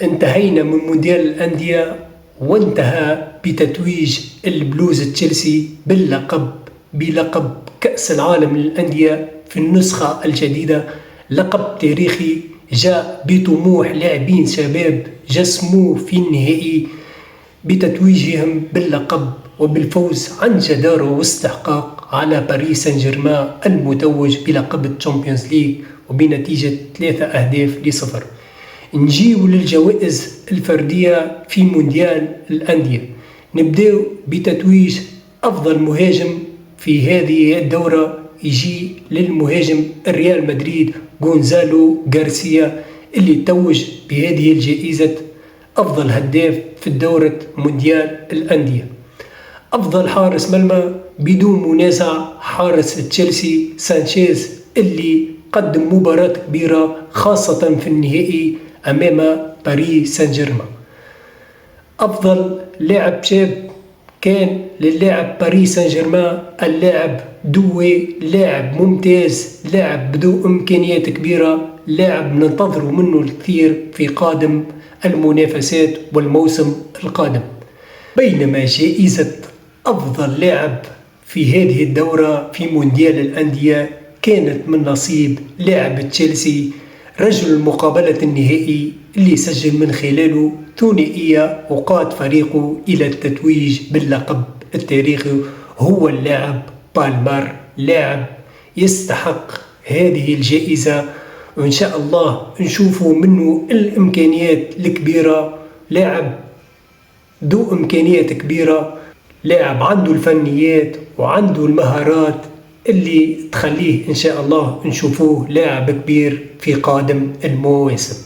انتهينا من مونديال الأندية، وانتهى بتتويج البلوز تشيلسي بلقب كأس العالم للأندية في النسخة الجديدة. لقب تاريخي جاء بطموح لاعبين شباب جسموا في النهائي بتتويجهم باللقب وبالفوز عن جدارة واستحقاق على باريس سان جيرمان المتوج بلقب الشامبيونز ليج وبنتيجة 3-0. نجيو للجوائز الفردية في مونديال الأندية. نبدأ بتتويج أفضل مهاجم في هذه الدورة، يجي للمهاجم الريال مدريد غونزالو غارسيا اللي توج بهذه الجائزة أفضل هداف في دورة مونديال الأندية. أفضل حارس مرمى بدون منازع حارس تشيلسي سانشيز اللي قدم مباراة كبيرة خاصة في النهائي أمام باريس سان جيرمان. أفضل لاعب شاب كان للاعب باريس سان جيرمان اللاعب دوي، لاعب ممتاز، لاعب بذو إمكانيات كبيرة، لاعب ننتظر منه الكثير في قادم المنافسات والموسم القادم. بينما جائزة أفضل لاعب في هذه الدورة في مونديال الأندية كانت من نصيب لاعب تشيلسي رجل المقابلة النهائي اللي سجل من خلاله ثنائية وقاد فريقه إلى التتويج باللقب التاريخي، هو اللاعب بالمر. لاعب يستحق هذه الجائزة، وإن شاء الله نشوفوا منه الإمكانيات الكبيرة، لاعب ذو إمكانيات كبيرة، لاعب عنده الفنيات وعنده المهارات اللي تخليه إن شاء الله نشوفوه لاعب كبير في قادم المواسم.